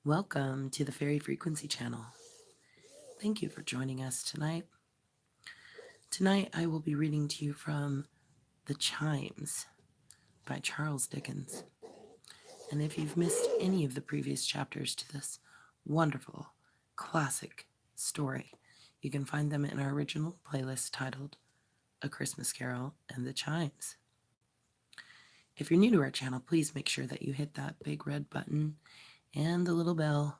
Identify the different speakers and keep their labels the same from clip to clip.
Speaker 1: Welcome to the Fairy Frequency Channel. Thank you for joining us tonight. Tonight I will be reading to you from The Chimes by Charles Dickens. And if you've missed any of the previous chapters to this wonderful, classic story, you can find them in our original playlist titled A Christmas Carol and the Chimes. If you're new to our channel, please make sure that you hit that big red button and the little bell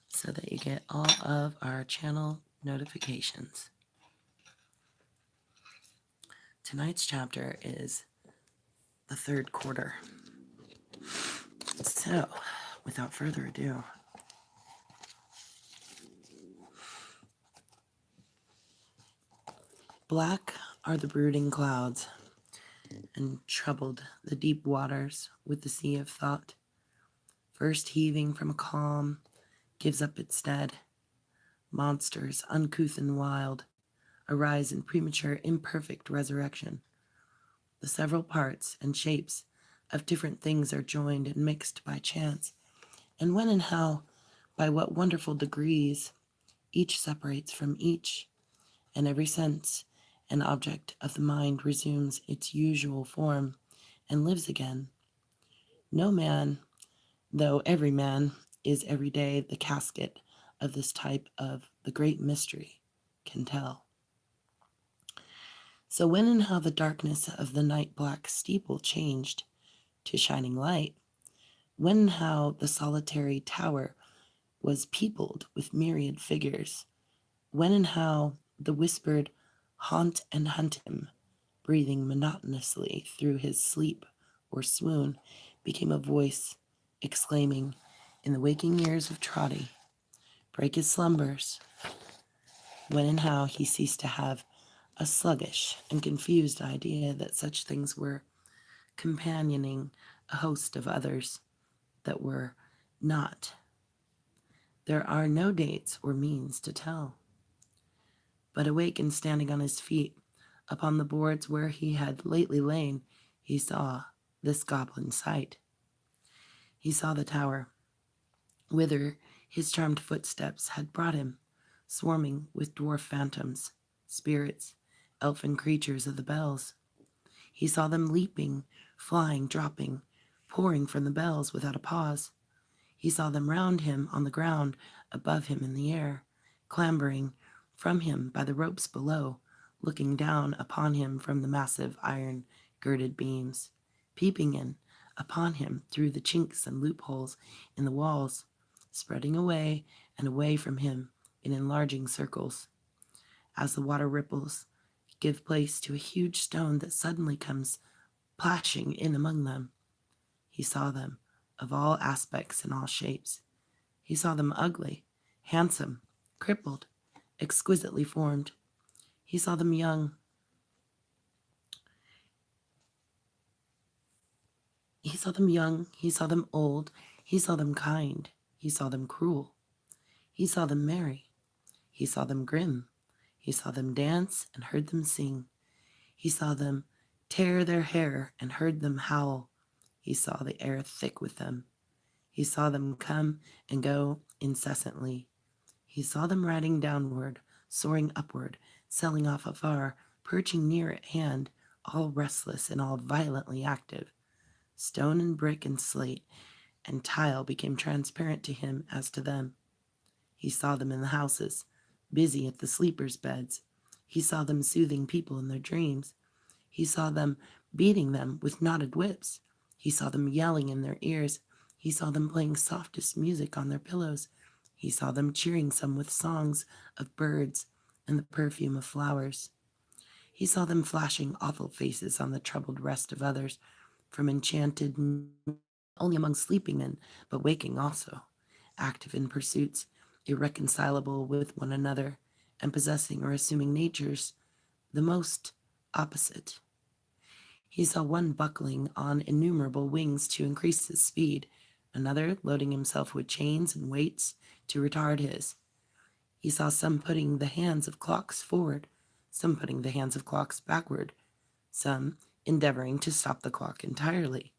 Speaker 1: so that you get all of our channel notifications. Tonight's chapter is the third quarter. So, without further ado, black are the brooding clouds, and troubled the deep waters with the sea of thought. First heaving from a calm, gives up its dead. Monsters, uncouth and wild, arise in premature, imperfect resurrection. The several parts and shapes of different things are joined and mixed by chance, and when and how, by what wonderful degrees, each separates from each, and every sense and object of the mind resumes its usual form and lives again. No man, though every man is every day the casket of this type of the great mystery, can tell. So when and how the darkness of the night black steeple changed to shining light, when and how the solitary tower was peopled with myriad figures, when and how the whispered haunt and hunt him, breathing monotonously through his sleep or swoon, became a voice exclaiming in the waking ears of Trotty, break his slumbers, when and how he ceased to have a sluggish and confused idea that such things were companioning a host of others that were not. There are no dates or means to tell. But awake and standing on his feet, upon the boards where he had lately lain, he saw this goblin sight. He saw the tower, whither his charmed footsteps had brought him, swarming with dwarf phantoms, spirits, elfin creatures of the bells. He saw them leaping, flying, dropping, pouring from the bells without a pause. He saw them round him on the ground, above him in the air, clambering from him by the ropes below, looking down upon him from the massive iron-girded beams, peeping in upon him through the chinks and loopholes in the walls, spreading away and away from him in enlarging circles. As the water ripples give place to a huge stone that suddenly comes plashing in among them, he saw them of all aspects and all shapes. He saw them ugly, handsome, crippled, exquisitely formed. He saw them young. He saw them young. He saw them old. He saw them kind. He saw them cruel. He saw them merry. He saw them grim. He saw them dance and heard them sing. He saw them tear their hair and heard them howl. He saw the air thick with them. He saw them come and go incessantly. He saw them riding downward, soaring upward, sailing off afar, perching near at hand, all restless and all violently active. Stone and brick and slate and tile became transparent to him as to them. He saw them in the houses, busy at the sleepers' beds. He saw them soothing people in their dreams. He saw them beating them with knotted whips. He saw them yelling in their ears. He saw them playing softest music on their pillows. He saw them cheering some with songs of birds and the perfume of flowers. He saw them flashing awful faces on the troubled rest of others, from enchanted only among sleeping men, but waking also, active in pursuits irreconcilable with one another, and possessing or assuming natures the most opposite. He saw one buckling on innumerable wings to increase his speed, another loading himself with chains and weights to retard his. He saw some putting the hands of clocks forward, some putting the hands of clocks backward, some endeavoring to stop the clock entirely.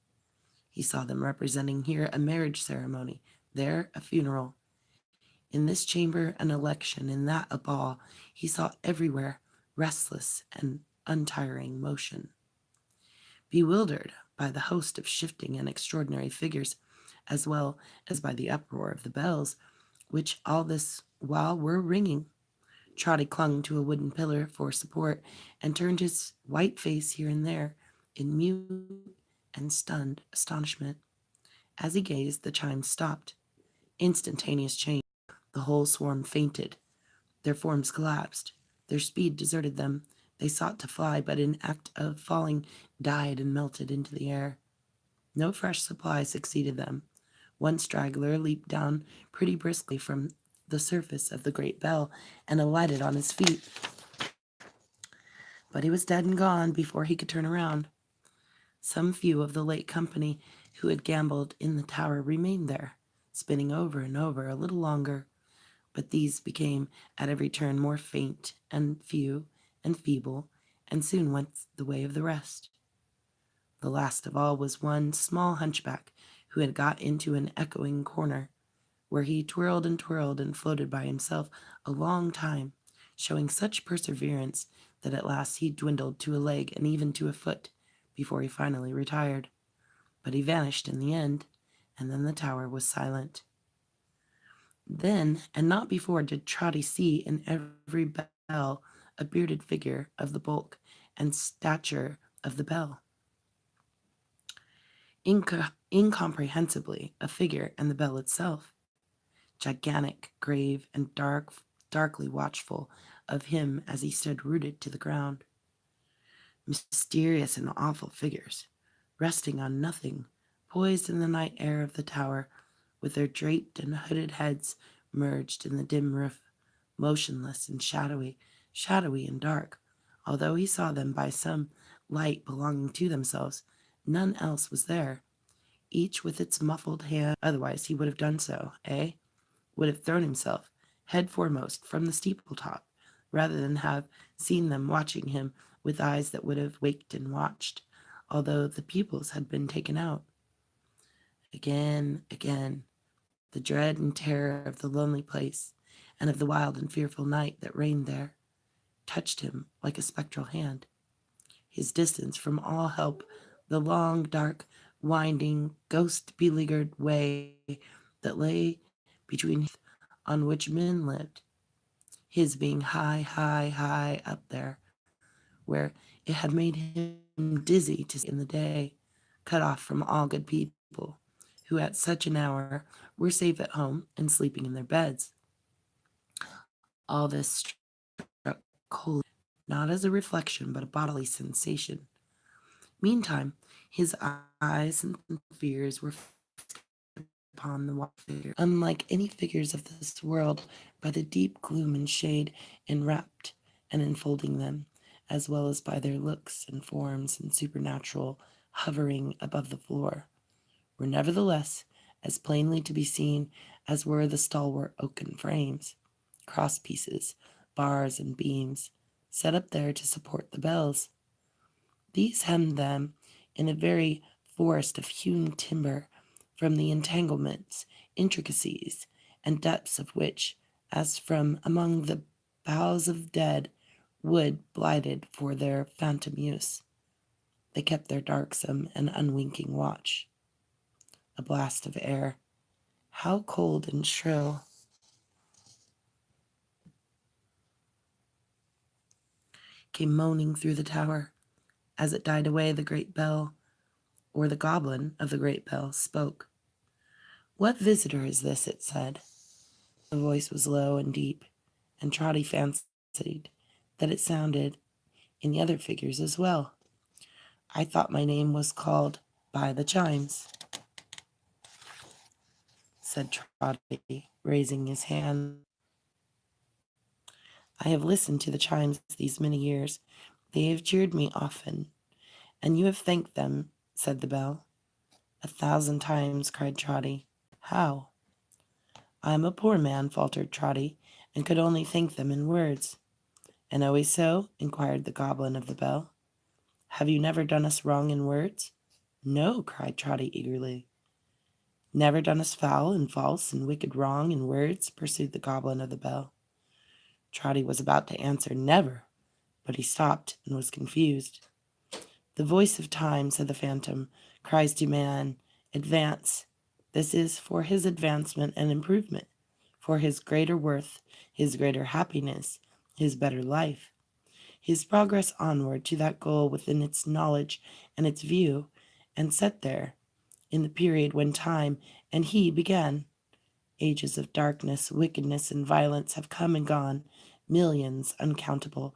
Speaker 1: He saw them representing here a marriage ceremony, There a funeral, in this chamber an election, in that a ball. He saw everywhere restless and untiring motion. Bewildered by the host of shifting and extraordinary figures, as well as by the uproar of the bells, which all this while were ringing, Trotty clung to a wooden pillar for support and turned his white face here and there in mute and stunned astonishment. As he gazed, the chimes stopped. Instantaneous change. The whole swarm fainted. Their forms collapsed. Their speed deserted them. They sought to fly, but in act of falling, died and melted into the air. No fresh supply succeeded them. One straggler leaped down pretty briskly from the surface of the great bell and alighted on his feet. But he was dead and gone before he could turn around. Some few of the late company who had gambled in the tower remained there, spinning over and over a little longer, but these became at every turn more faint and few and feeble, and soon went the way of the rest. The last of all was one small hunchback who had got into an echoing corner, where he twirled and floated by himself a long time, showing such perseverance that at last he dwindled to a leg and even to a foot before he finally retired. But he vanished in the end, and then the tower was silent. Then, and not before, did Trotty see in every bell a bearded figure of the bulk and stature of the bell. Incomprehensibly, a figure and the bell itself, gigantic, grave, and darkly watchful of him as he stood rooted to the ground. Mysterious and awful figures, resting on nothing, poised in the night air of the tower, with their draped and hooded heads merged in the dim roof, motionless and shadowy and dark. Although he saw them by some light belonging to themselves, none else was there, each with its muffled hand. Otherwise he would have done so, would have thrown himself head foremost from the steeple top, rather than have seen them watching him with eyes that would have waked and watched, although the pupils had been taken out. Again, the dread and terror of the lonely place, and of the wild and fearful night that reigned there, touched him like a spectral hand. His distance from all help, the long, dark, winding, ghost-beleaguered way that lay between on which men lived, his being high up there, where it had made him dizzy to see in the day, cut off from all good people, who at such an hour were safe at home and sleeping in their beds. All this struck coldly, not as a reflection, but a bodily sensation. Meantime, his eyes and fears were fixed upon the white figure, unlike any figures of this world, by the deep gloom and shade enwrapped and enfolding them, as well as by their looks and forms and supernatural hovering above the floor, were nevertheless as plainly to be seen as were the stalwart oaken frames, crosspieces, bars, and beams set up there to support the bells. These hemmed them in a very forest of hewn timber, from the entanglements, intricacies, and depths of which, as from among the boughs of dead wood blighted for their phantom use, they kept their darksome and unwinking watch. A blast of air, how cold and shrill, came moaning through the tower. As it died away, the great bell, or the goblin of the great bell, spoke. "What visitor is this?" it said. The voice was low and deep, and Trotty fancied that it sounded in the other figures as well. "I thought my name was called by the chimes," said Trotty, raising his hand. "I have listened to the chimes these many years. They have cheered me often." "And you have thanked them," said the bell. "A thousand times," cried Trotty. "How?" "I am a poor man," faltered Trotty, "and could only thank them in words." "And always so?" inquired the goblin of the bell. "Have you never done us wrong in words?" "No," cried Trotty eagerly. Never done us foul and false and wicked wrong in words? Pursued the goblin of the bell. Trotty was about to answer never, but he stopped and was confused. The voice of time, said the phantom, cries to man, advance. This is for his advancement and improvement, for his greater worth, his greater happiness, his better life, his progress onward to that goal within its knowledge and its view, and set there, in the period when time and he began. Ages of darkness, wickedness, and violence have come and gone. Millions uncountable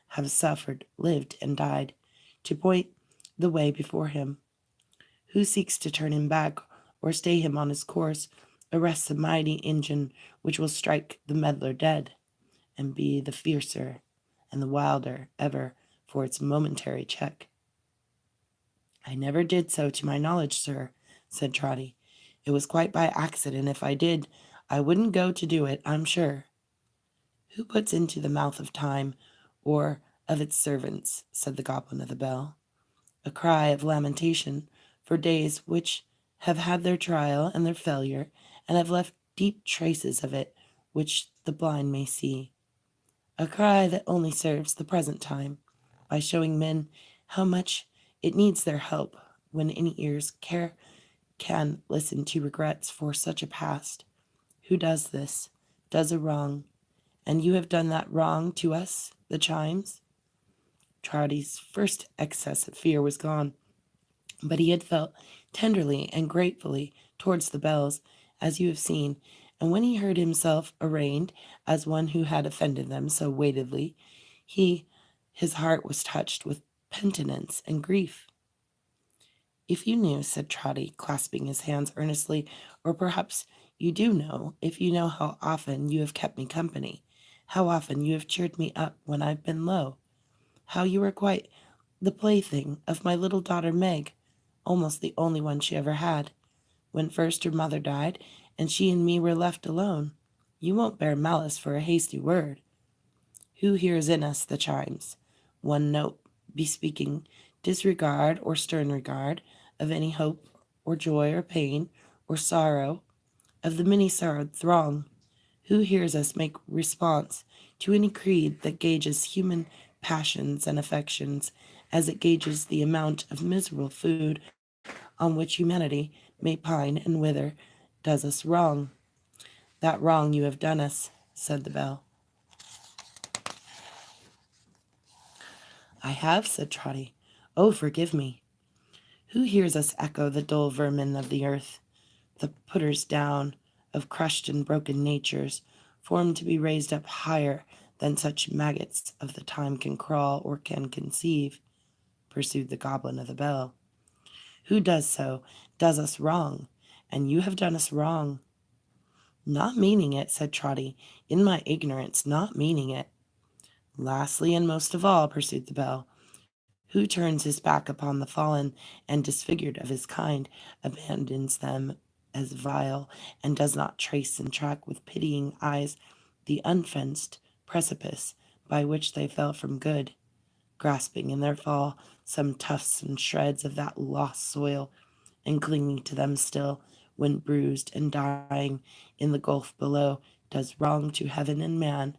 Speaker 1: have suffered, lived, and died to point the way before him. Who seeks to turn him back or stay him on his course arrests the mighty engine which will strike the meddler dead and be the fiercer and the wilder ever for its momentary check. I never did so to my knowledge, sir, said Trotty. It was quite by accident. If I did, I wouldn't go to do it, I'm sure. Who puts into the mouth of time or of its servants, said the goblin of the bell, a cry of lamentation for days which have had their trial and their failure, and have left deep traces of it which the blind may see. A cry that only serves the present time, by showing men how much it needs their help when any ears can listen to regrets for such a past. Who does this, does a wrong, and you have done that wrong to us, the chimes? Trotty's first excess of fear was gone, but he had felt tenderly and gratefully towards the bells, as you have seen, and when he heard himself arraigned as one who had offended them so weightily, his heart was touched with penitence and grief. If you knew, said Trotty, clasping his hands earnestly, or perhaps you do know, if you know how often you have kept me company, how often you have cheered me up when I've been low, how you were quite the plaything of my little daughter Meg, almost the only one she ever had, when first her mother died, and she and me were left alone. You won't bear malice for a hasty word. Who hears in us the chimes? One note bespeaking disregard or stern regard of any hope or joy or pain or sorrow of the many-sorrowed throng. Who hears us make response to any creed that gauges human passions and affections as it gauges the amount of miserable food on which humanity may pine and wither, does us wrong? That wrong you have done us, said the bell. I have, said Trotty. Oh, forgive me. Who hears us echo the dull vermin of the earth, the putters down of crushed and broken natures, formed to be raised up higher than such maggots of the time can crawl or can conceive, pursued the goblin of the bell. Who does so, does us wrong, and you have done us wrong. Not meaning it, said Trotty, in my ignorance, not meaning it. Lastly, and most of all, pursued the bell, who turns his back upon the fallen and disfigured of his kind, abandons them as vile, and does not trace and track with pitying eyes the unfenced precipice by which they fell from good, grasping in their fall some tufts and shreds of that lost soil, and clinging to them still, when bruised and dying in the gulf below, does wrong to heaven and man,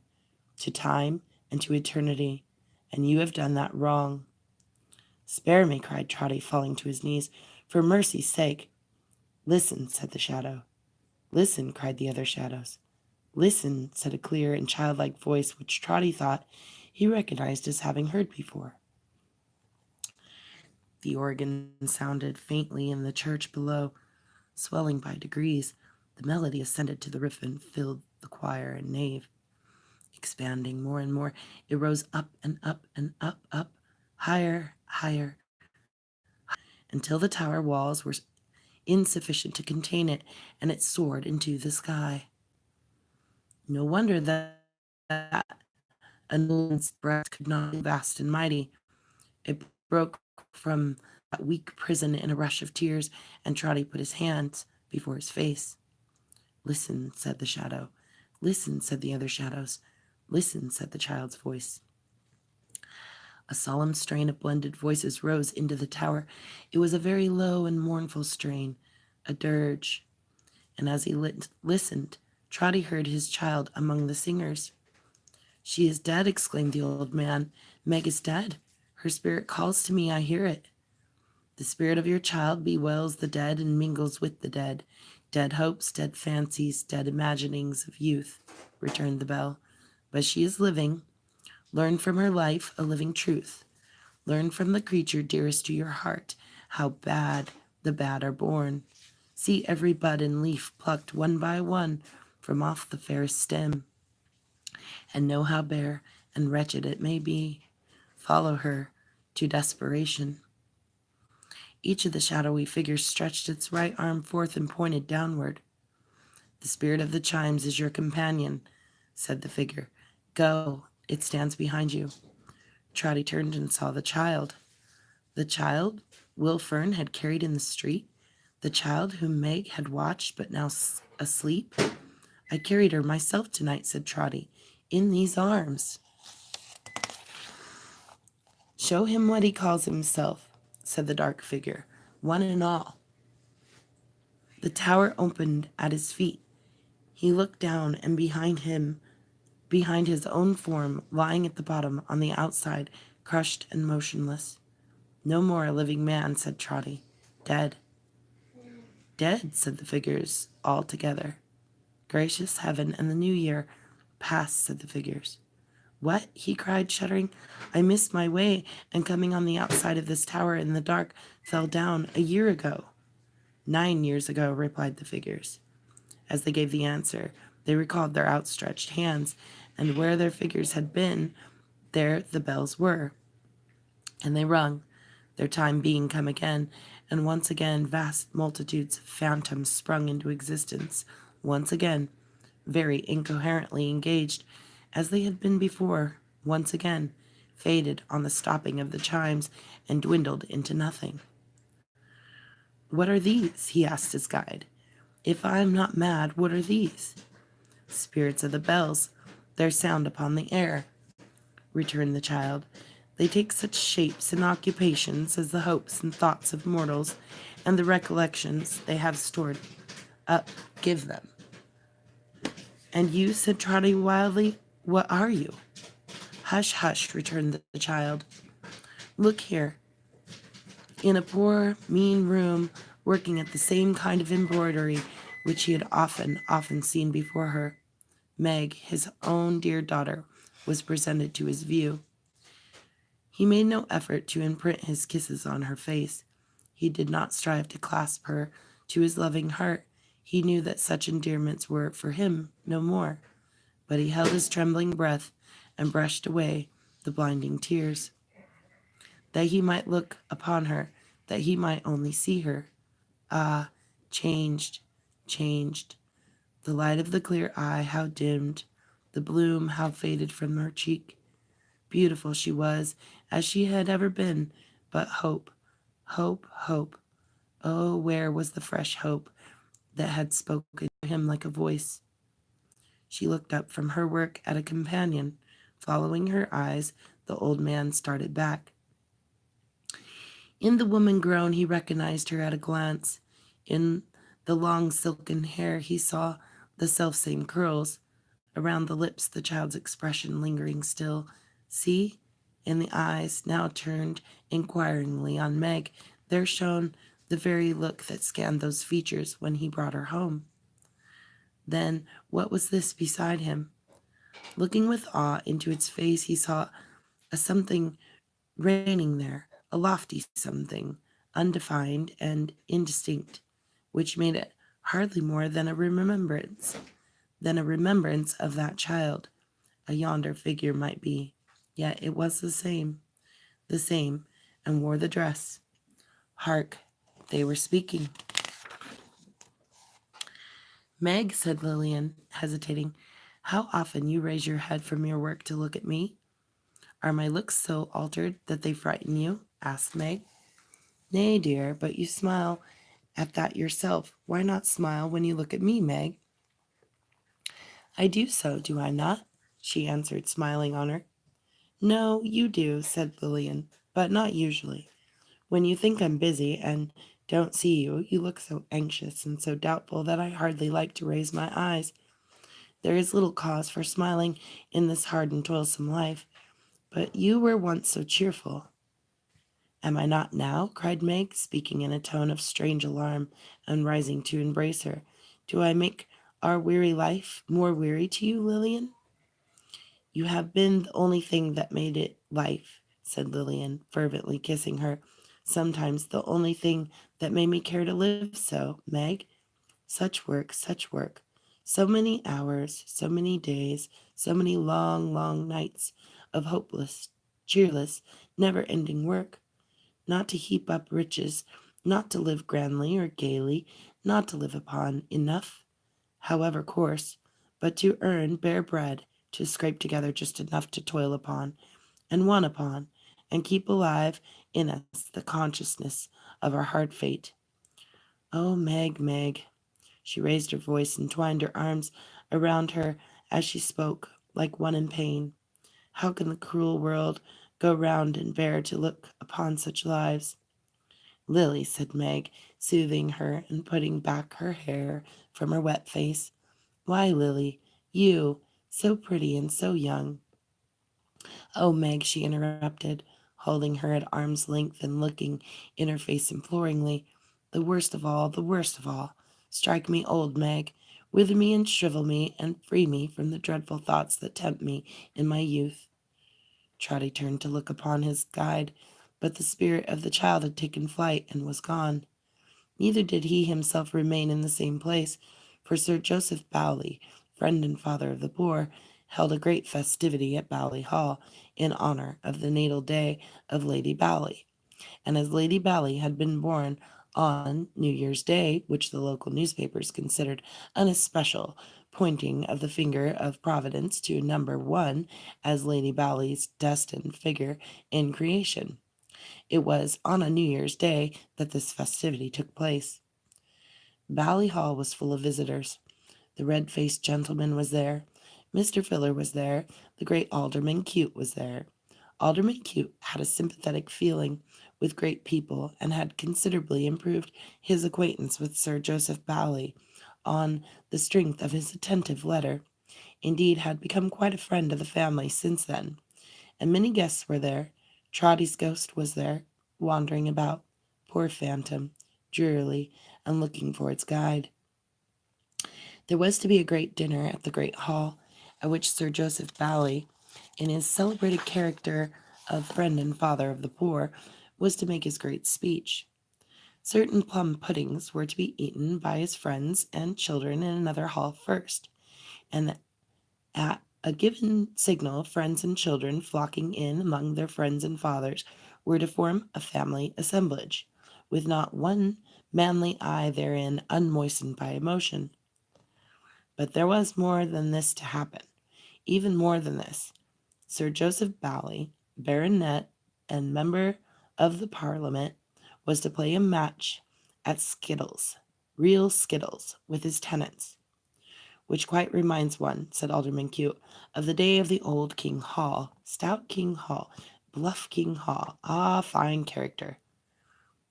Speaker 1: to time and to eternity, and you have done that wrong. Spare me, cried Trotty, falling to his knees, for mercy's sake. Listen, said the shadow. Listen, cried the other shadows. Listen, said a clear and childlike voice which Trotty thought he recognized as having heard before. The organ sounded faintly in the church below, swelling by degrees. The melody ascended to the roof and filled the choir and nave. Expanding more and more, it rose up and up and up, higher, higher, until the tower walls were insufficient to contain it, and it soared into the sky. No wonder that a nobleman's breast could not be vast and mighty. It broke from that weak prison in a rush of tears, and Trotty put his hands before his face. Listen, said the shadow. Listen, said the other shadows. Listen, said the child's voice. A solemn strain of blended voices rose into the tower. It was a very low and mournful strain, a dirge, and as he listened, Trotty heard his child among the singers. "She is dead," exclaimed the old man. "Meg is dead. Her spirit calls to me, I hear it." "The spirit of your child bewails the dead and mingles with the dead. Dead hopes, dead fancies, dead imaginings of youth," returned the bell. "But she is living. Learn from her life a living truth. Learn from the creature dearest to your heart how bad the bad are born. See every bud and leaf plucked one by one from off the fairest stem, and know how bare and wretched it may be. Follow her to desperation." Each of the shadowy figures stretched its right arm forth and pointed downward. "The spirit of the chimes is your companion," said the figure. "Go, it stands behind you." Trotty turned and saw the child. The child Will Fern had carried in the street? The child whom Meg had watched but now asleep? "I carried her myself tonight," said Trotty, "in these arms." "Show him what he calls himself," said the dark figure, "one and all." The tower opened at his feet. He looked down, and behind his own form, lying at the bottom on the outside, crushed and motionless. "No more a living man," said Trotty. "Dead." "Dead," said the figures all together. "Gracious heaven and the new year!" "Past," said the figures. "What?" he cried, shuddering. "I missed my way, and coming on the outside of this tower in the dark, fell down a year ago." 9 years ago," replied the figures. As they gave the answer, they recalled their outstretched hands, and where their figures had been, there the bells were. And they rung, their time being come again, and once again vast multitudes of phantoms sprung into existence, once again, very incoherently engaged, as they had been before, once again, faded on the stopping of the chimes, and dwindled into nothing. "What are these?" he asked his guide. "If I am not mad, what are these?" "Spirits of the bells, their sound upon the air," returned the child. "They take such shapes and occupations as the hopes and thoughts of mortals, and the recollections they have stored up give them." "And you," said Trotty wildly, "what are you?" "Hush, hush," returned the child. "Look here, in a poor, mean room, working at the same kind of embroidery which he had often seen before her. Meg, his own dear daughter, was presented to his view. He made no effort to imprint his kisses on her face. He did not strive to clasp her to his loving heart. He knew that such endearments were, for him, no more. But he held his trembling breath and brushed away the blinding tears. That he might look upon her, that he might only see her. Ah, changed, changed. The light of the clear eye, how dimmed. The bloom, how faded from her cheek. Beautiful she was, as she had ever been, but hope, hope, hope. Oh, where was the fresh hope that had spoken to him like a voice? She looked up from her work at a companion. Following her eyes, the old man started back. In the woman grown, he recognized her at a glance. In the long silken hair, he saw the selfsame curls. Around the lips, the child's expression lingering still. See, in the eyes, now turned inquiringly on Meg, there shone the very look that scanned those features when he brought her home. Then, what was this beside him? Looking with awe into its face, he saw a something reigning there, a lofty something, undefined and indistinct, which made it hardly more than a remembrance of that child. A yonder figure might be, yet it was the same, and wore the dress. Hark, they were speaking. "Meg," said Lillian, hesitating, "how often you raise your head from your work to look at me?" "Are my looks so altered that they frighten you?" asked Meg. "Nay, dear, but you smile at that yourself. Why not smile when you look at me, Meg?" "I do so, do I not?" she answered, smiling on her. "No, you do," said Lillian, "but not usually. When you think I'm busy, and don't see you. You look so anxious and so doubtful that I hardly like to raise my eyes. There is little cause for smiling in this hard and toilsome life, but you were once so cheerful. Am I not now? Cried Meg, speaking in a tone of strange alarm, and rising to embrace her. Do I make our weary life more weary to you, Lillian? You have been the only thing that made it life, said Lillian, fervently kissing her. Sometimes the only thing that made me care to live so, Meg. Such work. So many hours, so many days, so many long, long nights of hopeless, cheerless, never ending work. Not to heap up riches, not to live grandly or gaily, not to live upon enough, however coarse, but to earn bare bread, to scrape together just enough to toil upon, and one upon, and keep alive in us the consciousness of our hard fate. Oh, Meg, Meg. She raised her voice and twined her arms around her as she spoke, like one in pain. How can the cruel world go round and bear to look upon such lives? Lily, said Meg, soothing her and putting back her hair from her wet face. Why, Lily, you, so pretty and so young. Oh, Meg, she interrupted, holding her at arm's length and looking in her face imploringly. The worst of all, the worst of all. Strike me old, Meg. Wither me and shrivel me and free me from the dreadful thoughts that tempt me in my youth. Trotty turned to look upon his guide, but the spirit of the child had taken flight and was gone. Neither did he himself remain in the same place, for Sir Joseph Bowley, friend and father of the poor, held a great festivity at Bowley Hall in honour of the natal day of Lady Bowley. And as Lady Bowley had been born on New Year's Day, which the local newspapers considered an especial pointing of the finger of Providence to number one as Lady Bowley's destined figure in creation. It was on a New Year's Day that this festivity took place. Bally Hall was full of visitors. The red-faced gentleman was there. Mr. Filler was there. The great Alderman Cute was there. Alderman Cute had a sympathetic feeling with great people and had considerably improved his acquaintance with Sir Joseph Bowley on the strength of his attentive letter. Indeed, had become quite a friend of the family since then. And many guests were there. Trotty's ghost was there, wandering about, poor phantom, drearily, and looking for its guide. There was to be a great dinner at the great hall, at which Sir Joseph Bowley, in his celebrated character of friend and father of the poor, was to make his great speech. Certain plum puddings were to be eaten by his friends and children in another hall first, and at a given signal, friends and children flocking in among their friends and fathers were to form a family assemblage, with not one manly eye therein unmoistened by emotion. But there was more than this to happen, even more than this. Sir Joseph Bowley, baronet and member of the Parliament, was to play a match at skittles, real skittles, with his tenants. Which quite reminds one, said Alderman Cute, of the day of the old King Hall, stout King Hall, bluff King Hall. Ah, fine character.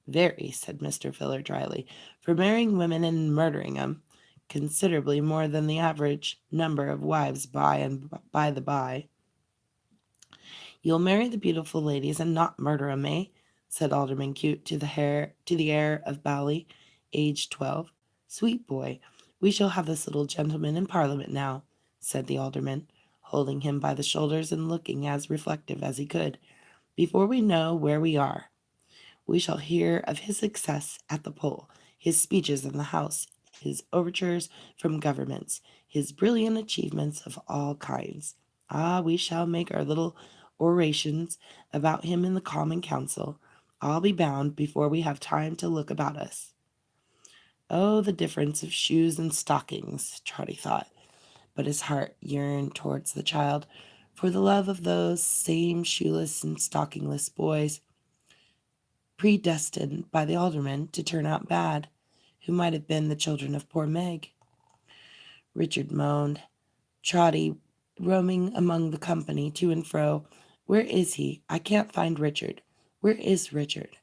Speaker 1: Very, said Mr. Filler dryly, for marrying women and murdering 'em. Considerably more than the average number of wives by and by the by. You'll marry the beautiful ladies and not murder 'em, eh? Said Alderman Cute to the heir of Bowley, aged 12. Sweet boy, we shall have this little gentleman in Parliament now, said the alderman, holding him by the shoulders and looking as reflective as he could. Before we know where we are, we shall hear of his success at the poll, his speeches in the House, his overtures from governments, his brilliant achievements of all kinds. Ah, we shall make our little orations about him in the Common Council, I'll be bound, before we have time to look about us. Oh, the difference of shoes and stockings, Trotty thought, but his heart yearned towards the child for the love of those same shoeless and stockingless boys, predestined by the alderman to turn out bad, who might have been the children of poor Meg. Richard moaned. Trotty, roaming among the company to and fro. Where is he? I can't find Richard. Where is Richard?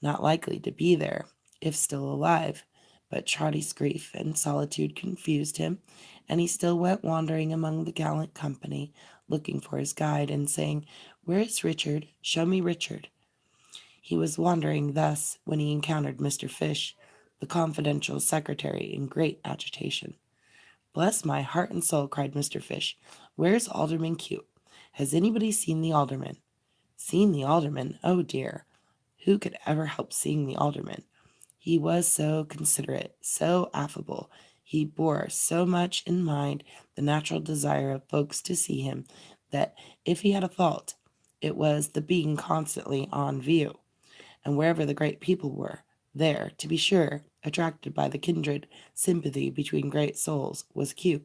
Speaker 1: Not likely to be there, if still alive. But Trotty's grief and solitude confused him, and he still went wandering among the gallant company, looking for his guide and saying, "Where is Richard? Show me Richard." He was wandering thus when he encountered Mr. Fish, the confidential secretary, in great agitation. "Bless my heart and soul," cried Mr. Fish. "Where's Alderman Cute? Has anybody seen the alderman?" Seen the alderman? Oh dear! Who could ever help seeing the alderman? He was so considerate, so affable. He bore so much in mind the natural desire of folks to see him, that if he had a fault, it was the being constantly on view, and wherever the great people were, there, to be sure, attracted by the kindred sympathy between great souls, was Q.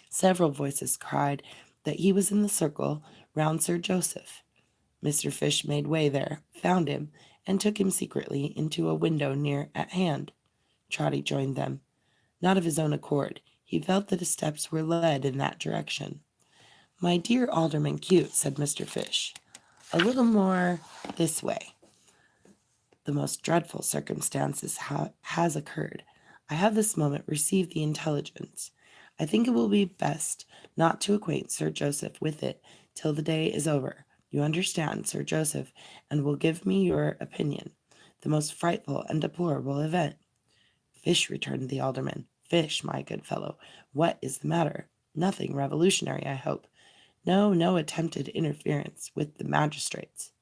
Speaker 1: Several voices cried that he was in the circle round Sir Joseph. Mr. Fish made way there, found him, and took him secretly into a window near at hand. Trotty joined them. Not of his own accord. He felt that his steps were led in that direction. "My dear Alderman Cute," said Mr. Fish, "a little more this way. The most dreadful circumstances has occurred. I have this moment received the intelligence. I think it will be best not to acquaint Sir Joseph with it till the day is over. You understand, Sir Joseph, and will give me your opinion. The most frightful and deplorable event." "Fish," returned the alderman. "Fish, my good fellow, what is the matter? Nothing revolutionary, I hope. No, no attempted interference with the magistrates."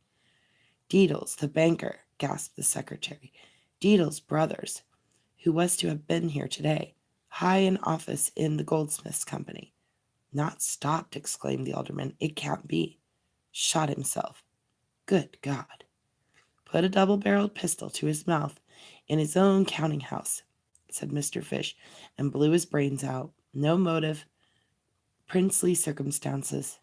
Speaker 1: "Deedles, the banker," gasped the secretary. "Deedles' brothers, who was to have been here today, high in office in the Goldsmiths' Company." "Not stopped!" exclaimed the alderman. "It can't be." "Shot himself." "Good God!" "Put a double-barreled pistol to his mouth in his own counting-house," said Mr. Fish, "and blew his brains out. No motive. Princely circumstances."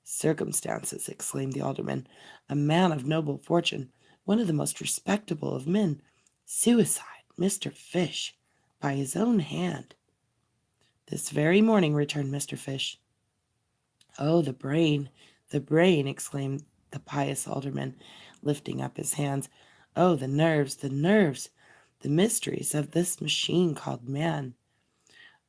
Speaker 1: "Circumstances!" exclaimed the alderman. "A man of noble fortune, one of the most respectable of men. Suicide, Mr. Fish, by his own hand." "This very morning," returned Mr. Fish. "Oh, the brain, the brain!" exclaimed the pious alderman, lifting up his hands. "Oh, the nerves, the nerves! The mysteries of this machine called man!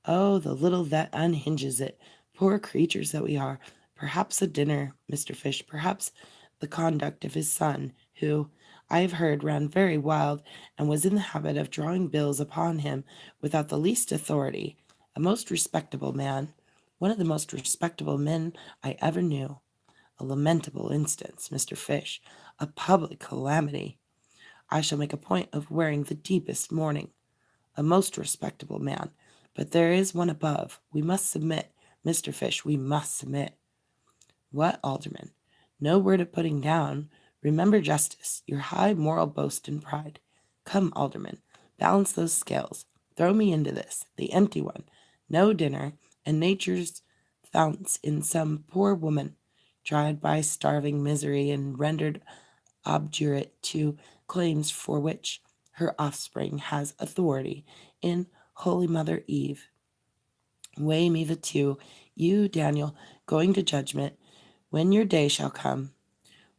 Speaker 1: Oh, the little that unhinges it! Poor creatures that we are! Perhaps a dinner, Mr. Fish, perhaps the conduct of his son, who, I have heard, ran very wild, and was in the habit of drawing bills upon him without the least authority. A most respectable man, one of the most respectable men I ever knew. A lamentable instance, Mr. Fish, a public calamity. I shall make a point of wearing the deepest mourning. A most respectable man, but there is one above. We must submit, Mr. Fish, we must submit." "What, alderman? No word of putting down. Remember justice, your high moral boast and pride. Come, alderman, balance those scales. Throw me into this, the empty one. No dinner, and nature's founts in some poor woman, tried by starving misery and rendered obdurate to claims for which her offspring has authority in Holy Mother Eve. Weigh me the two, you, Daniel, going to judgment, when your day shall come.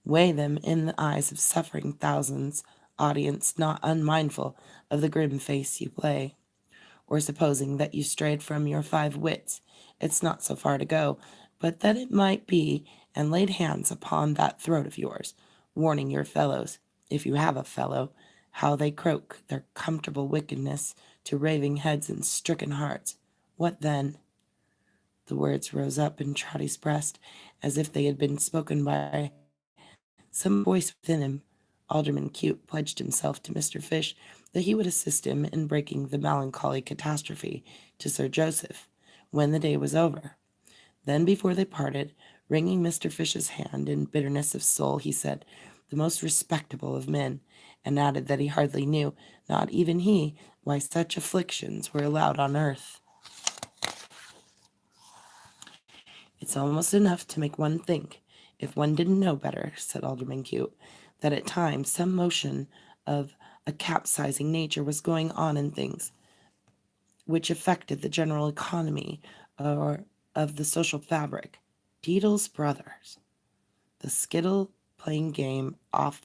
Speaker 1: Weigh them in the eyes of suffering thousands, audience not unmindful of the grim face you play. Or supposing that you strayed from your 5 wits, it's not so far to go, but that it might be, and laid hands upon that throat of yours, warning your fellows, if you have a fellow, how they croak their comfortable wickedness to raving heads and stricken hearts. What then?" The words rose up in Trotty's breast, as if they had been spoken by some voice within him. Alderman Cute pledged himself to Mr. Fish that he would assist him in breaking the melancholy catastrophe to Sir Joseph when the day was over. Then, before they parted, wringing Mr. Fish's hand in bitterness of soul, he said, "The most respectable of men," and added that he hardly knew, not even he, why such afflictions were allowed on earth. "It's almost enough to make one think, if one didn't know better," said Alderman Cute, "that at times some motion of a capsizing nature was going on in things, which affected the general economy or of the social fabric. Deedles' brothers, the skittle playing game off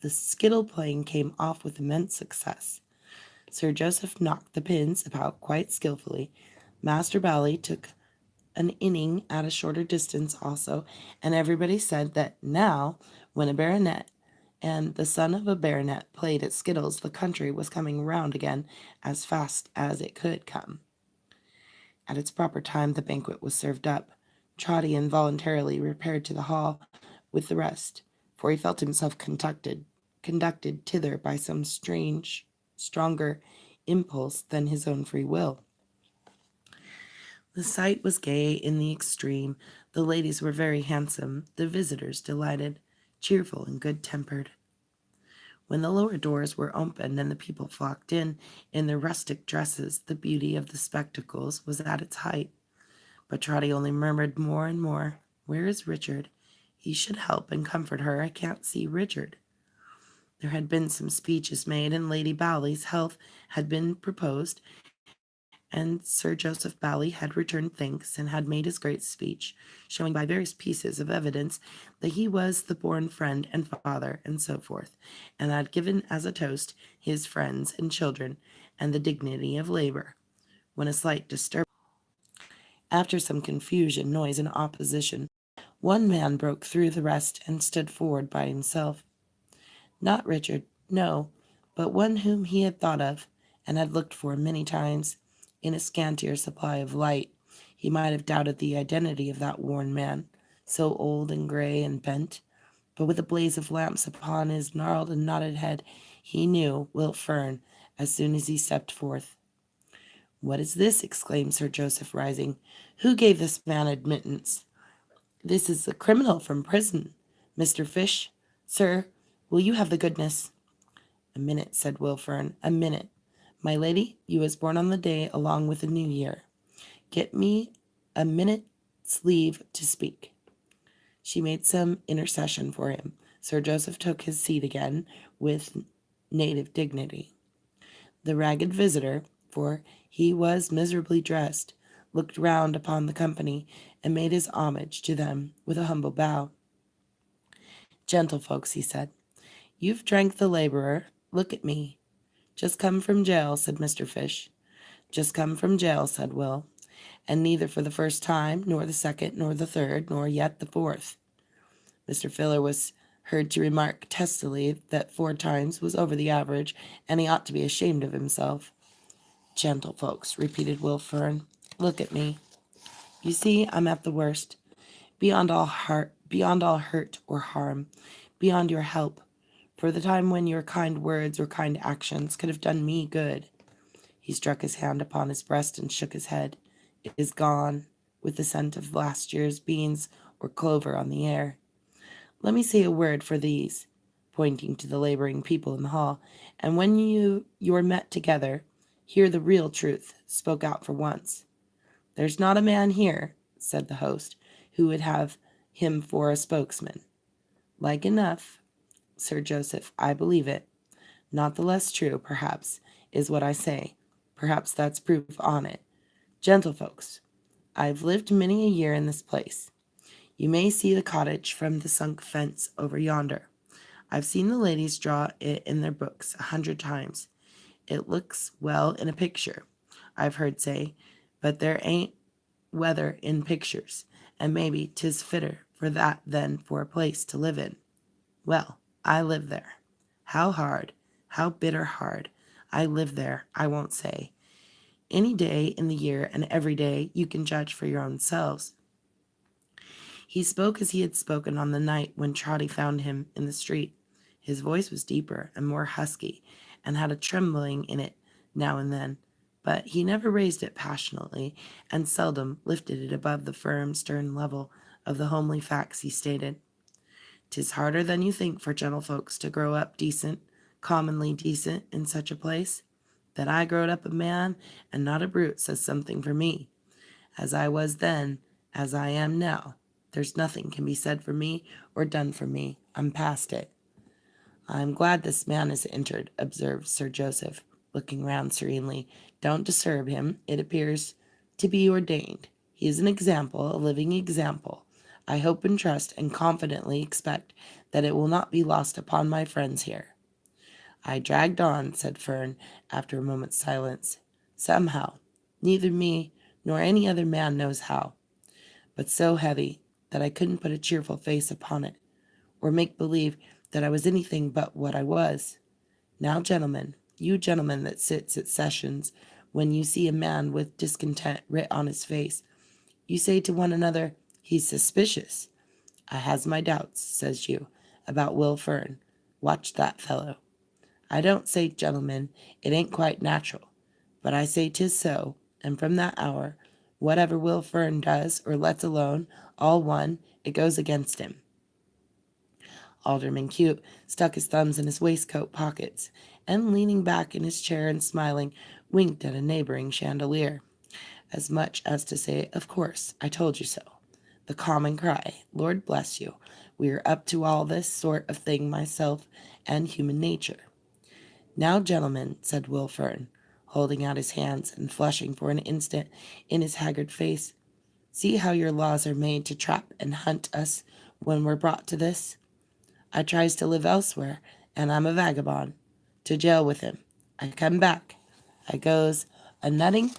Speaker 1: The skittle playing came off with immense success. Sir Joseph knocked the pins about quite skilfully. Master Bally took an inning at a shorter distance also, and everybody said that now, when a baronet and the son of a baronet played at skittles, the country was coming round again as fast as it could come. At its proper time the banquet was served up. Trotty involuntarily repaired to the hall with the rest, for he felt himself conducted thither by some stronger impulse than his own free will. The sight was gay in the extreme. The ladies were very handsome, the visitors delighted, cheerful and good-tempered. When the lower doors were opened and the people flocked in their rustic dresses, the beauty of the spectacles was at its height. But Trotty only murmured more and more, "Where is Richard? He should help and comfort her. I can't see Richard." There had been some speeches made, and Lady Bally's health had been proposed, and Sir Joseph Bally had returned thanks and had made his great speech, showing by various pieces of evidence that he was the born friend and father and so forth, and had given as a toast his friends and children and the dignity of labor, when a slight disturbance, after some confusion, noise, and opposition, one man broke through the rest and stood forward by himself. Not Richard, no, but one whom he had thought of, and had looked for many times. In a scantier supply of light, he might have doubted the identity of that worn man, so old and grey and bent, but with a blaze of lamps upon his gnarled and knotted head, he knew Will Fern as soon as he stepped forth. "What is this?" exclaimed Sir Joseph, rising. "Who gave this man admittance?" "This is the criminal from prison. Mr. Fish, sir, will you have the goodness—" "A minute," said Will Fern, "a minute. My lady, you was born on the day along with the new year. Get me a minute's leave to speak." She made some intercession for him. Sir Joseph took his seat again with native dignity. The ragged visitor, for he was miserably dressed, looked round upon the company and made his homage to them with a humble bow. "Gentlefolks," he said, "you've drank the laborer. Look at me." "Just come from jail," said Mr. Fish. "Just come from jail," said Will, "and neither for the first time, nor the second, nor the third, nor yet the fourth." Mr. Filler was heard to remark testily that 4 times was over the average, and he ought to be ashamed of himself. "Gentlefolks," repeated Will Fern, "look at me. You see, I'm at the worst, beyond all hurt or harm, beyond your help, for the time when your kind words or kind actions could have done me good." He struck his hand upon his breast and shook his head. "It is gone, with the scent of last year's beans or clover on the air. Let me say a word for these," pointing to the laboring people in the hall, "and when you're met together, hear the real truth spoke out for once." "There's not a man here," said the host, "who would have him for a spokesman." "Like enough, Sir Joseph, I believe it. Not the less true, perhaps, is what I say. Perhaps that's proof on it. Gentlefolks, I've lived many a year in this place. You may see the cottage from the sunk fence over yonder. I've seen the ladies draw it in their books 100 times. It looks well in a picture, I've heard say, but there ain't weather in pictures, and maybe 'tis fitter for that than for a place to live in. Well, I live there. How hard, how bitter hard, I live there, I won't say. Any day in the year and every day you can judge for your own selves." He spoke as he had spoken on the night when Trotty found him in the street. His voice was deeper and more husky, and had a trembling in it now and then, but he never raised it passionately, and seldom lifted it above the firm, stern level of the homely facts he stated. "'Tis harder than you think for gentlefolks to grow up decent, commonly decent, in such a place. That I growed up a man and not a brute says something for me. As I was then, as I am now, there's nothing can be said for me or done for me. I'm past it." "I'm glad this man has entered," observed Sir Joseph, looking round serenely. "Don't disturb him. It appears to be ordained. He is an example, a living example. I hope and trust and confidently expect that it will not be lost upon my friends here. I dragged on, said Fern, after a moment's silence. Somehow. Neither me nor any other man knows how. But so heavy that I couldn't put a cheerful face upon it, or make believe that I was anything but what I was. Now, gentlemen, you gentlemen that sits at sessions, when you see a man with discontent writ on his face, you say to one another, he's suspicious. I has my doubts, says you, about Will Fern. Watch that fellow. I don't say, gentlemen, it ain't quite natural, but I say 'tis so, and from that hour, whatever Will Fern does or lets alone, all one, it goes against him. Alderman Cute stuck his thumbs in his waistcoat pockets, and leaning back in his chair and smiling, winked at a neighboring chandelier, as much as to say, of course, I told you so. The common cry, Lord bless you, we are up to all this sort of thing myself and human nature. Now, gentlemen, said Will Fern, holding out his hands and flushing for an instant in his haggard face, see how your laws are made to trap and hunt us when we're brought to this. I tries to live elsewhere, and I'm a vagabond. To jail with him. I come back. I goes a-nutting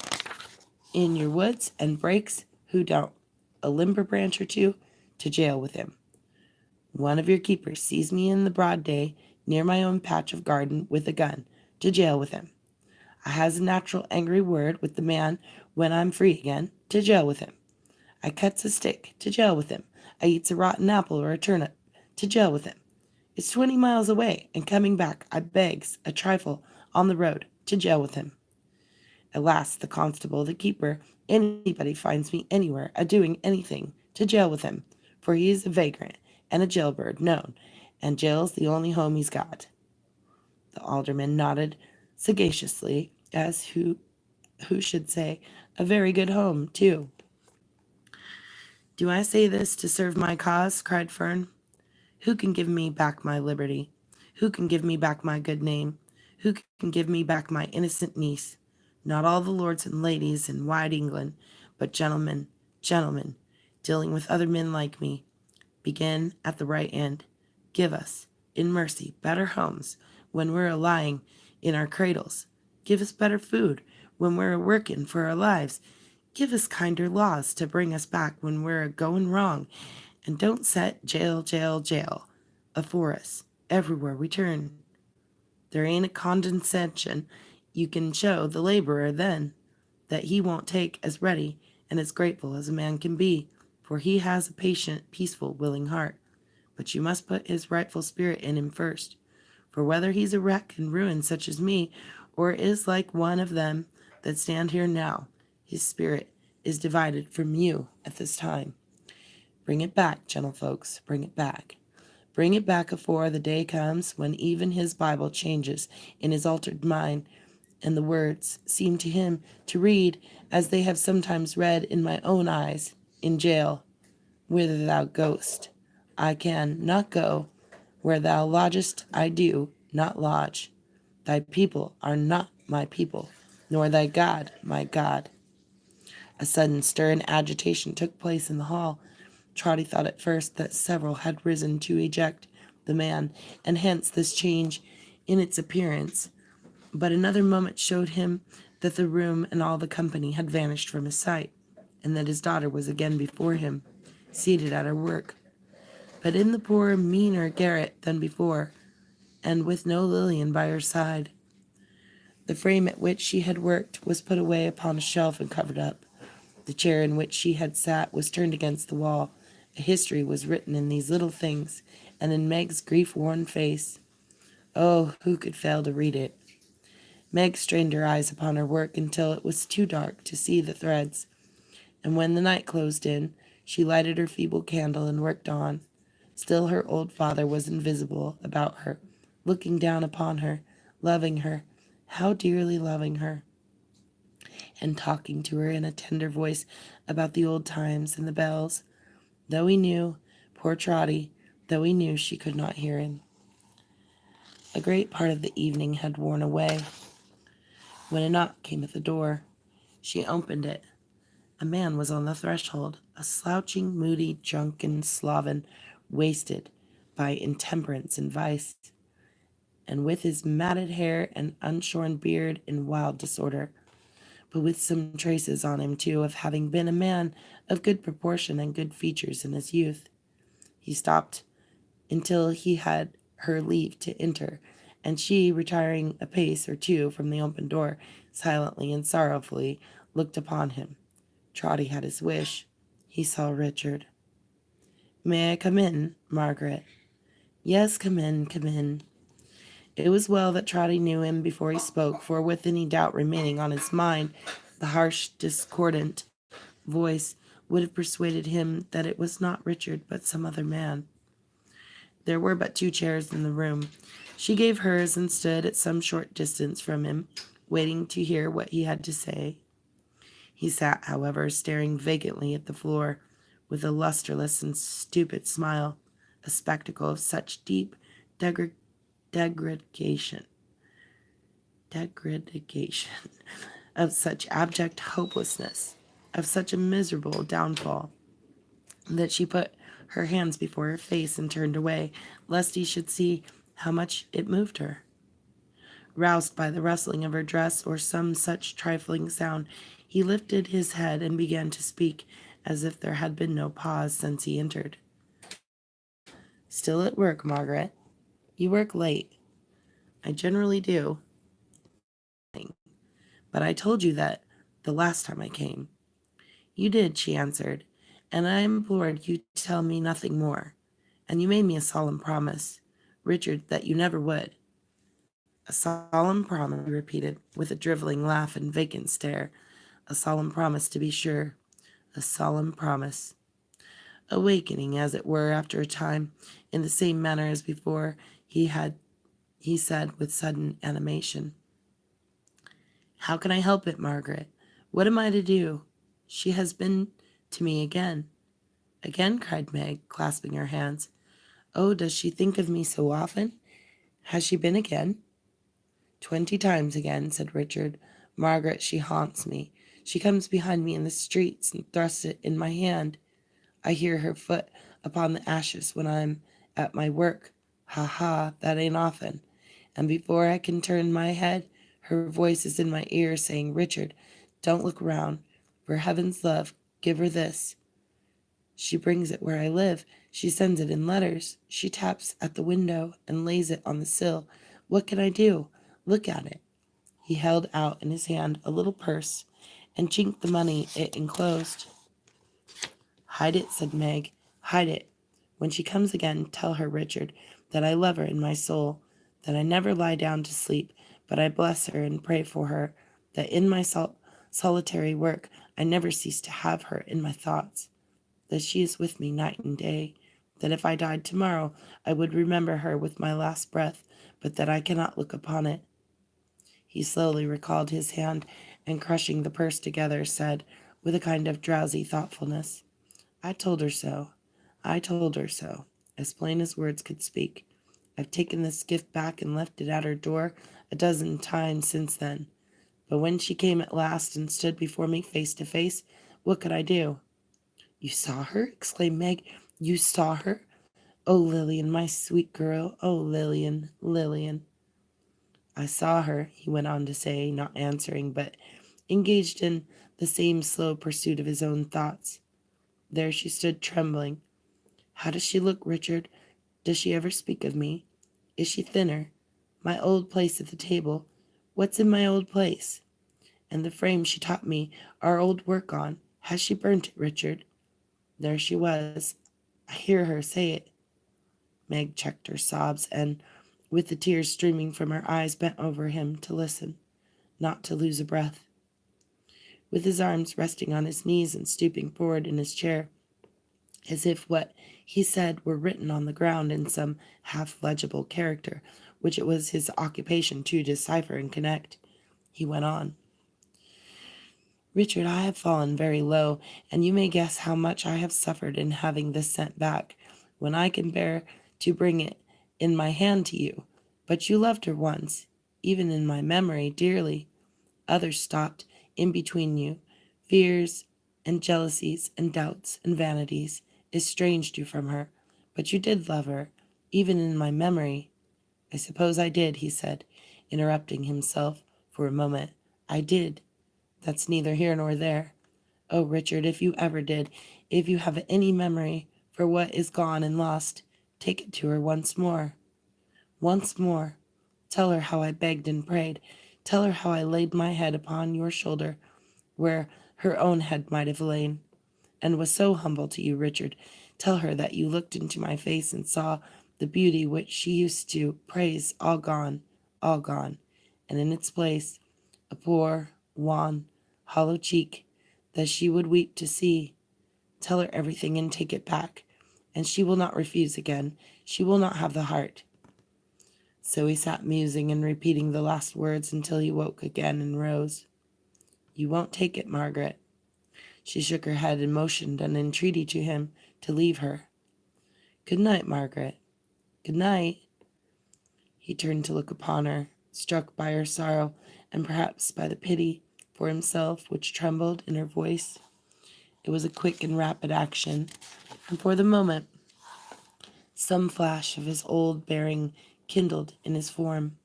Speaker 1: in your woods and breaks, who don't, a limber branch or two, to jail with him. One of your keepers sees me in the broad day near my own patch of garden with a gun, to jail with him. I has a natural angry word with the man when I'm free again, to jail with him. I cuts a stick, to jail with him. I eats a rotten apple or a turnip, to jail with him. It's 20 miles away, and coming back I begs a trifle on the road, to jail with him. At last the constable, the keeper, anybody finds me anywhere a-doing anything, to jail with him, for he is a vagrant and a jailbird known, and jail's the only home he's got. The alderman nodded sagaciously, as who should say, a very good home, too. Do I say this to serve my cause? Cried Fern. Who can give me back my liberty? Who can give me back my good name? Who can give me back my innocent niece? Not all the lords and ladies in wide England, but gentlemen, gentlemen, dealing with other men like me. Begin at the right end. Give us, in mercy, better homes when we're a-lying in our cradles. Give us better food when we're a-working for our lives. Give us kinder laws to bring us back when we're a-going wrong. And don't set jail, jail, jail afore us everywhere we turn. There ain't a condescension you can show the laborer then that he won't take as ready and as grateful as a man can be, for he has a patient, peaceful, willing heart. But you must put his rightful spirit in him first, for whether he's a wreck and ruin such as me, or is like one of them that stand here now, his spirit is divided from you at this time. Bring it back, gentlefolks, bring it back. Bring it back afore the day comes when even his Bible changes in his altered mind, and the words seem to him to read as they have sometimes read in my own eyes, in jail. Whither thou goest, I can not go. Where thou lodgest, I do not lodge. Thy people are not my people, nor thy God my God. A sudden stir and agitation took place in the hall. Trotty thought at first that several had risen to eject the man, and hence this change in its appearance. But another moment showed him that the room and all the company had vanished from his sight, and that his daughter was again before him, seated at her work, but in the poor, meaner garret than before, and with no Lillian by her side. The frame at which she had worked was put away upon a shelf and covered up. The chair in which she had sat was turned against the wall. A history was written in these little things, and in Meg's grief-worn face. Oh, who could fail to read it? Meg strained her eyes upon her work until it was too dark to see the threads, and when the night closed in, she lighted her feeble candle and worked on. Still her old father was invisible about her, looking down upon her, loving her, how dearly loving her, and talking to her in a tender voice about the old times and the bells, though he knew, poor Trotty, though he knew she could not hear him. A great part of the evening had worn away, when a knock came at the door. She opened it. A man was on the threshold, a slouching, moody, drunken Sloven, wasted, by intemperance and vice, and with his matted hair and unshorn beard in wild disorder, but with some traces on him, too, of having been a man of good proportion and good features in his youth. He stopped until he had her leave to enter, and she, retiring a pace or two from the open door, silently and sorrowfully looked upon him. Trotty had his wish. He saw Richard. "May I come in, Margaret?" "Yes, come in, come in." It was well that Trotty knew him before he spoke, for with any doubt remaining on his mind, the harsh, discordant voice would have persuaded him that it was not Richard, but some other man. There were but 2 chairs in the room. She gave hers and stood at some short distance from him, waiting to hear what he had to say. He sat, however, staring vacantly at the floor, with a lustreless and stupid smile, a spectacle of such deep degradation, of such abject hopelessness, of such a miserable downfall, that she put her hands before her face and turned away, lest he should see how much it moved her. Roused by the rustling of her dress or some such trifling sound, he lifted his head and began to speak as if there had been no pause since he entered. "Still at work, Margaret? You work late." "I generally do. But I told you that the last time I came." "You did," she answered, "and I implored you to tell me nothing more. And you made me a solemn promise, Richard, that you never would." "A solemn promise," he repeated, with a drivelling laugh and vacant stare. "A solemn promise, to be sure. A solemn promise." Awakening, as it were, after a time, in the same manner as before, he said with sudden animation, "How can I help it, Margaret? What am I to do? She has been to me again." "Again?" cried Meg, clasping her hands. "Oh, does she think of me so often? Has she been again?" "20 times again," said Richard. "Margaret, she haunts me. She comes behind me in the streets and thrusts it in my hand. I hear her foot upon the ashes when I'm at my work. Ha ha, that ain't often. And before I can turn my head, her voice is in my ear saying, 'Richard, don't look round. For heaven's love, give her this.' She brings it where I live. She sends it in letters. She taps at the window and lays it on the sill. What can I do? Look at it." He held out in his hand a little purse and chinked the money it enclosed. "Hide it," said Meg. "Hide it. When she comes again, tell her, Richard, that I love her in my soul, that I never lie down to sleep, but I bless her and pray for her, that in my solitary work I never cease to have her in my thoughts, that she is with me night and day, that if I died tomorrow I would remember her with my last breath, but that I cannot look upon it." He slowly recalled his hand, and crushing the purse together, said, with a kind of drowsy thoughtfulness, "I told her so. I told her so, as plain as words could speak. I've taken this gift back and left it at her door a dozen times since then. But when she came at last and stood before me face to face, what could I do?" "You saw her?" exclaimed Meg. "You saw her? Oh, Lillian, my sweet girl. Oh, Lillian, Lillian." "I saw her," he went on to say, not answering, but engaged in the same slow pursuit of his own thoughts. "There she stood trembling. How does she look, Richard? Does she ever speak of me? Is she thinner? My old place at the table. What's in my old place? And the frame she taught me our old work on. Has she burnt it, Richard? There she was. I hear her say it." Meg checked her sobs, and, with the tears streaming from her eyes, bent over him to listen, not to lose a breath. With his arms resting on his knees and stooping forward in his chair, as if what he said were written on the ground in some half-legible character, which it was his occupation to decipher and connect, he went on. "Richard, I have fallen very low, and you may guess how much I have suffered in having this sent back, when I can bear to bring it in my hand to you. But you loved her once, even in my memory, dearly. Others stopped in between you. Fears and jealousies and doubts and vanities estranged you from her. But you did love her. even in my memory. I suppose I did, he said, interrupting himself for a moment. I did. That's neither here nor there. Oh, Richard, if you ever did, if you have any memory for what is gone and lost, take it to her once more. Once more. Tell her how I begged and prayed. Tell her how I laid my head upon your shoulder, where her own head might have lain, and was so humble to you, Richard. Tell her that you looked into my face and saw the beauty which she used to praise all gone, and in its place a poor, wan, hollow cheek that she would weep to see. Tell her everything and take it back, and she will not refuse again. She will not have the heart. So he sat musing and repeating the last words until he woke again and rose. You won't take it, Margaret. She shook her head and motioned an entreaty to him to leave her. Good night, Margaret. Good night. He turned to look upon her, struck by her sorrow and perhaps by the pity for himself which trembled in her voice. It was a quick and rapid action, and for the moment some flash of his old bearing kindled in his form.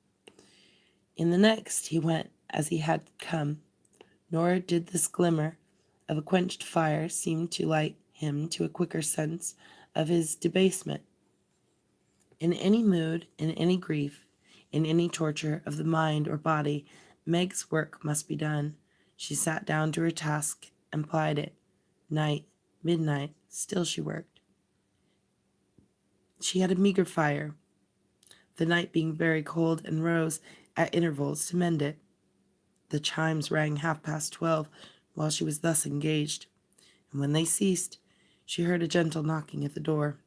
Speaker 1: In the next he went as he had come, nor did this glimmer of a quenched fire seem to light him to a quicker sense of his debasement. In any mood, in any grief, in any torture of the mind or body, Meg's work must be done. She sat down to her task and plied it. Night, midnight, still she worked. She had a meager fire, the night being very cold, and rose at intervals to mend it. The chimes rang 12:30 while she was thus engaged, and when they ceased, she heard a gentle knocking at the door.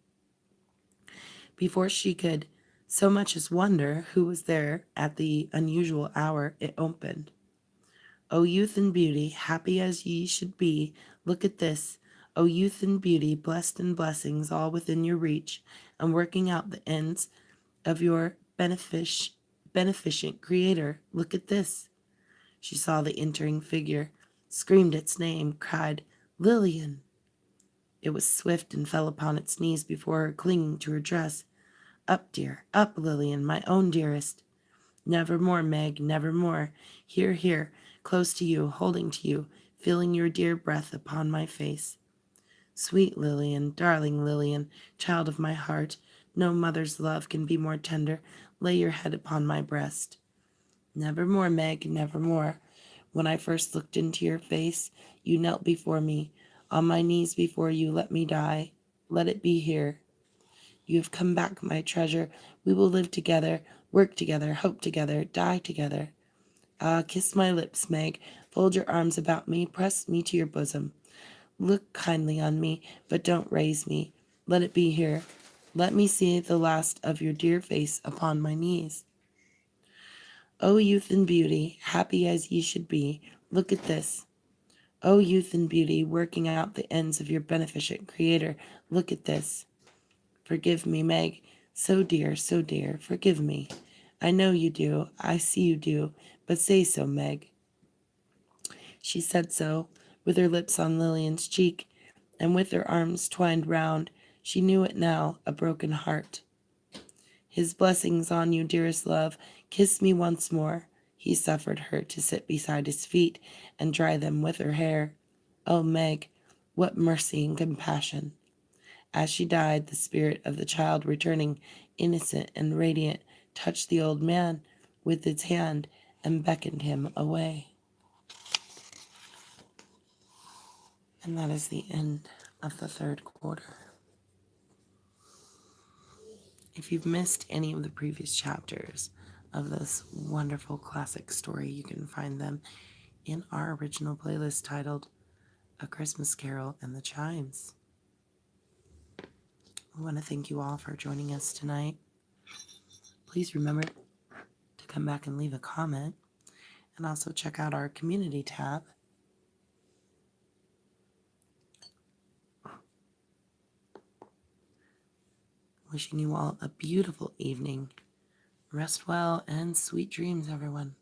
Speaker 1: Before she could so much as wonder who was there at the unusual hour, it opened. O youth and beauty, happy as ye should be, look at this. O youth and beauty, blessed in blessings all within your reach, and working out the ends of your beneficent Creator, look at this. She saw the entering figure, screamed its name, cried, Lillian. It was swift and fell upon its knees before her, clinging to her dress. Up, dear, up, Lillian, my own dearest. Never more, Meg, never more. Here, here, close to you, holding to you, feeling your dear breath upon my face. Sweet Lillian, darling Lillian, child of my heart, no mother's love can be more tender. Lay your head upon my breast. Never more, Meg, never more. When I first looked into your face, you knelt before me. On my knees before you, let me die. Let it be here. You have come back, my treasure. We will live together, work together, hope together, die together. Ah, kiss my lips, Meg. Fold your arms about me. Press me to your bosom. Look kindly on me, but don't raise me. Let it be here. Let me see the last of your dear face upon my knees. O youth and beauty, happy as ye should be, look at this. O youth and beauty, working out the ends of your beneficent Creator, look at this. Forgive me, Meg. So dear, forgive me. I know you do, I see you do, but say so, Meg. She said so, with her lips on Lillian's cheek, and with her arms twined round, she knew it now, a broken heart. His blessings on you, dearest love. Kiss me once more. He suffered her to sit beside his feet and dry them with her hair. Oh, Meg, what mercy and compassion! As she died, the spirit of the child, returning innocent and radiant, touched the old man with its hand and beckoned him away. And that is the end of the third quarter. If you've missed any of the previous chapters of this wonderful classic story, you can find them in our original playlist titled A Christmas Carol and the Chimes. I want to thank you all for joining us tonight. Please remember to come back and leave a comment, and also check out our community tab. Wishing you all a beautiful evening. Rest well and sweet dreams, everyone.